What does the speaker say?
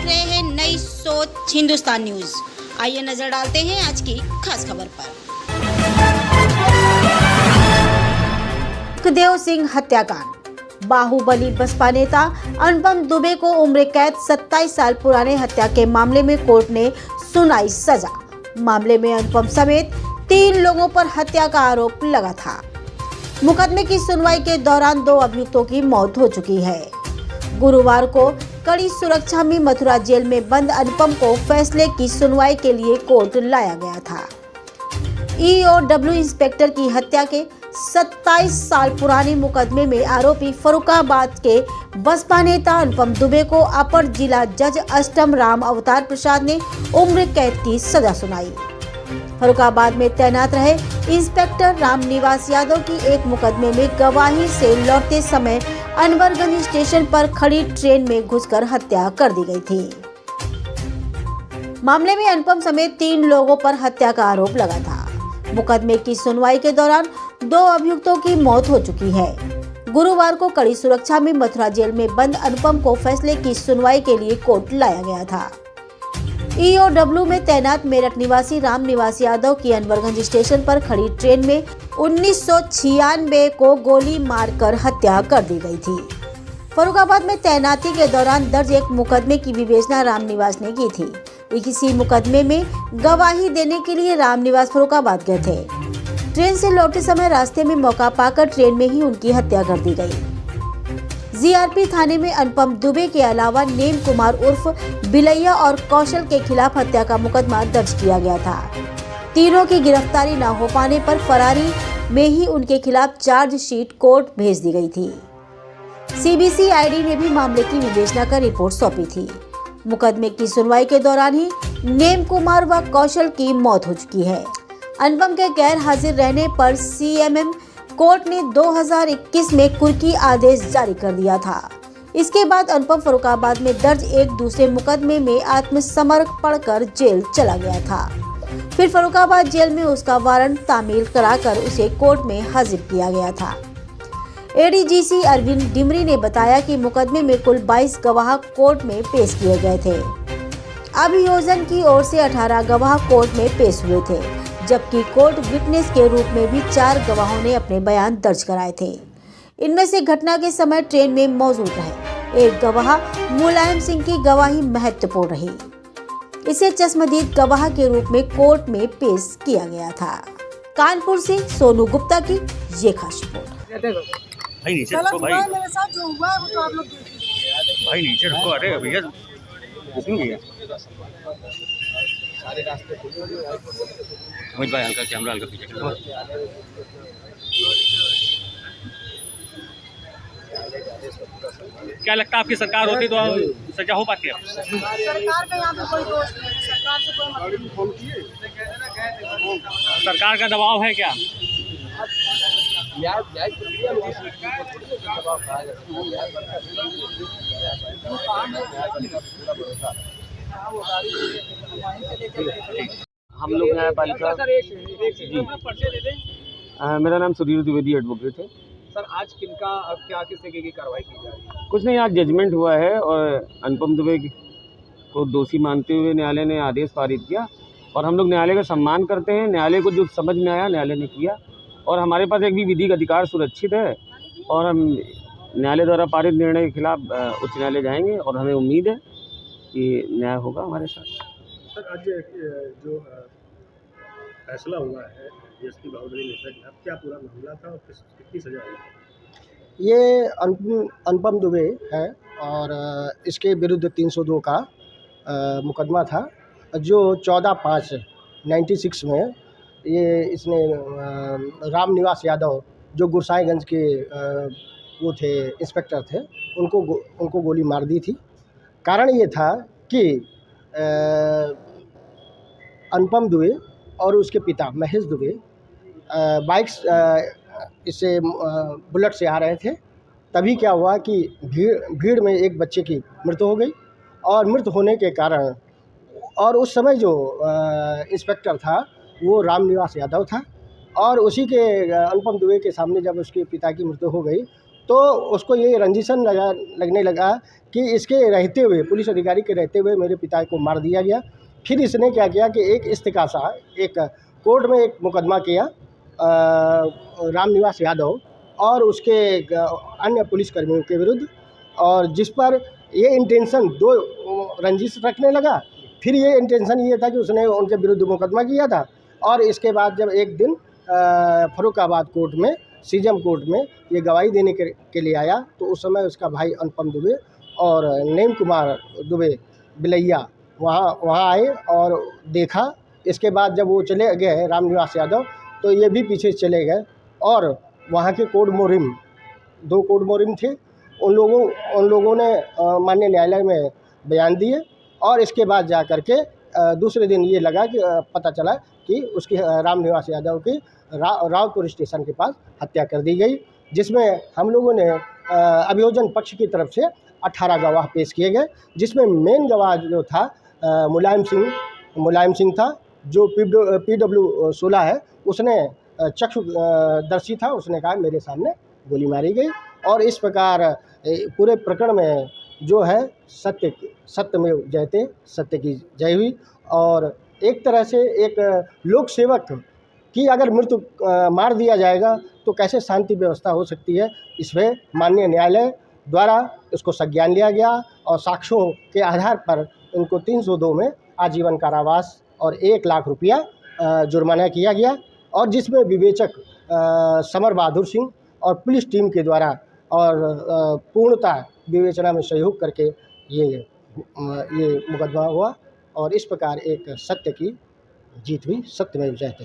रहे हैं नई सोच हिंदुस्तान न्यूज। आइए नजर डालते हैं आज की खास खबर पर। सुखदेव सिंह हत्याकांड। बाहुबली बसपा नेता अनुपम दुबे को उम्र कैद 27 साल पुराने हत्या के मामले में कोर्ट ने सुनाई सजा। मामले में अनुपम समेत 3 लोगों पर हत्या का आरोप लगा था। मुकदमे की सुनवाई के दौरान 2 अभियुक्तों की मौत हो चुकी है। गुरुवार को कड़ी सुरक्षा में मथुरा जेल में बंद अनुपम को फैसले की सुनवाई के लिए कोर्ट लाया गया था। ईओडब्ल्यू इंस्पेक्टर की हत्या के 27 साल पुराने मुकदमे में आरोपी फर्रुखाबाद के बसपा नेता अनुपम दुबे को अपर जिला जज अष्टम राम अवतार प्रसाद ने उम्र कैद की सजा सुनाई। फर्रुखाबाद में तैनात रहे इंस्पेक्टर रामनिवास यादव की एक मुकदमे में गवाही से लौटते समय अनवरगंज स्टेशन पर खड़ी ट्रेन में घुसकर हत्या कर दी गई थी। मामले में अनुपम समेत 3 लोगों पर हत्या का आरोप लगा था। मुकदमे की सुनवाई के दौरान 2 अभियुक्तों की मौत हो चुकी है। गुरुवार को कड़ी सुरक्षा में मथुरा जेल में बंद अनुपम को फैसले की सुनवाई के लिए कोर्ट लाया गया था। ईओडब्ल्यू में तैनात मेरठ निवासी रामनिवास यादव की अनवरगंज स्टेशन पर खड़ी ट्रेन में 1996 को गोली मारकर हत्या कर दी गई थी। फर्रुखाबाद में तैनाती के दौरान दर्ज एक मुकदमे की विवेचना रामनिवास ने की थी। इसी मुकदमे में गवाही देने के लिए रामनिवास फर्रुखाबाद गए थे। ट्रेन से लौटते समय रास्ते में मौका पाकर ट्रेन में ही उनकी हत्या कर दी गई। जीआरपी थाने में अनुपम दुबे के अलावा नेम कुमार उर्फ बिलैया और कौशल के खिलाफ हत्या का मुकदमा दर्ज किया गया था। तीनों की गिरफ्तारी न हो पाने पर फरारी में ही उनके खिलाफ चार्जशीट कोर्ट भेज दी गई थी। सीबीसीआईडी ने भी मामले की विवेचना कर रिपोर्ट सौंपी थी। मुकदमे की सुनवाई के दौरान ही नेम कुमार व कौशल की मौत हो चुकी है। अनुपम के गैर हाजिर रहने पर सीएमएम कोर्ट ने 2021 में कुर्की आदेश जारी कर दिया था। इसके बाद अनुपम फर्रुखाबाद में दर्ज एक दूसरे मुकदमे में आत्मसमर्पण कर जेल चला गया था। फिर फर्रुखाबाद जेल में उसका वारंट तामील कराकर उसे कोर्ट में हाजिर किया गया था। एडीजीसी अरविंद डिमरी ने बताया कि मुकदमे में कुल 22 गवाह कोर्ट में पेश किए गए थे। अभियोजन की ओर से 18 गवाह कोर्ट में पेश हुए थे, जबकि कोर्ट विटनेस के रूप में भी 4 गवाहों ने अपने बयान दर्ज कराए थे। इनमें से घटना के समय ट्रेन में मौजूद रहे एक गवाह मुलायम सिंह की गवाही महत्वपूर्ण रही। इसे चश्मदीद गवाह के रूप में कोर्ट में पेश किया गया था। कानपुर से सोनू गुप्ता की ये खास रिपोर्ट। भाई नीचे रखो भाई। मेरे साथ जो हुआ है वो तो आप लोग देखिए। भाई नीचे रखो। अरे भैया बुकिंग भैया सारे रास्ते समझ भाई, हल्का कैमरा हल्का पीछे कर। क्या लगता है आपकी सरकार होती तो सजा हो पाती है? सरकार का यहाँ पे कोई दोष नहीं है। सरकार से कोई सरकार का दबाव है क्या? हम लोग न्यायपालिका जी, मेरा नाम सुधीर द्विवेदी एडवोकेट है। सर आज किनका अब क्या किस तरीके की कार्रवाई की जा रही है? कुछ नहीं, आज जजमेंट हुआ है और अनुपम दुबे को दोषी मानते हुए न्यायालय ने आदेश पारित किया और हम लोग न्यायालय का सम्मान करते हैं। न्यायालय को जो समझ में आया न्यायालय ने किया और हमारे पास एक भी विधिक अधिकार सुरक्षित है और हम न्यायालय द्वारा पारित निर्णय के खिलाफ उच्च न्यायालय जाएंगे और हमें उम्मीद है कि न्याय होगा हमारे साथ। सर आज जो फैसला हुआ है डीएसपी बाहुबली नेता के खिलाफ, क्या पूरा मामला था और कितनी सजा हुई? ये अनुपम दुबे है और इसके विरुद्ध 302 का मुकदमा था जो 14/5/96 में ये इसने रामनिवास यादव जो गुरसाईगंज के वो थे इंस्पेक्टर थे, उनको गोली मार दी थी। कारण ये था कि अनुपम दुबे और उसके पिता महेश दुबे बाइक इससे बुलेट से आ रहे थे। तभी क्या हुआ कि भीड़ में एक बच्चे की मृत्यु हो गई और मृत्यु होने के कारण और उस समय जो इंस्पेक्टर था वो रामनिवास यादव था और उसी के अनुपम दुबे के सामने जब उसके पिता की मृत्यु हो गई तो उसको ये रंजिशन लगने लगा कि इसके रहते हुए, पुलिस अधिकारी के रहते हुए मेरे पिता को मार दिया गया। फिर इसने क्या किया कि एक इस्तिकासा, एक कोर्ट में एक मुकदमा किया रामनिवास यादव और उसके अन्य पुलिसकर्मियों के विरुद्ध, और जिस पर ये इंटेंशन दो रंजिश रखने लगा। फिर ये इंटेंशन ये था कि उसने उनके विरुद्ध मुकदमा किया था। और इसके बाद जब एक दिन फर्रुखाबाद कोर्ट में, सीजम कोर्ट में ये गवाही देने के लिए आया, तो उस समय उसका भाई अनुपम दुबे और नईम कुमार दुबे बिलैया वहाँ आए और देखा। इसके बाद जब वो चले गए रामनिवास यादव, तो ये भी पीछे चले गए और वहाँ के कोर्ट मोरिम, 2 कोर्ट मोरिम थे, उन लोगों ने माननीय न्यायालय में बयान दिए। और इसके बाद जा कर के दूसरे दिन ये लगा कि पता चला कि उसकी रामनिवास यादव की रावपुर स्टेशन के पास हत्या कर दी गई, जिसमें हम लोगों ने अभियोजन पक्ष की तरफ से 18 गवाह पेश किए गए, जिसमें मेन गवाह जो था मुलायम सिंह था, जो PW 16 है। उसने चक्षुदर्शी था, उसने कहा मेरे सामने गोली मारी गई। और इस प्रकार पूरे प्रकरण में जो है सत्यमेव जयते, सत्य की जय हुई। और एक तरह से एक लोक सेवक की अगर मृत्यु मार दिया जाएगा तो कैसे शांति व्यवस्था हो सकती है, इसमें माननीय न्यायालय द्वारा उसको संज्ञान लिया गया और साक्ष्यों के आधार पर उनको 302 में आजीवन कारावास और 1 लाख रुपया जुर्माना किया गया। और जिसमें विवेचक समर बहादुर सिंह और पुलिस टीम के द्वारा और पूर्णतः विवेचना में सहयोग करके ये मुकदमा हुआ। और इस प्रकार एक सत्य की जीत हुई, सत्यमेव जयते।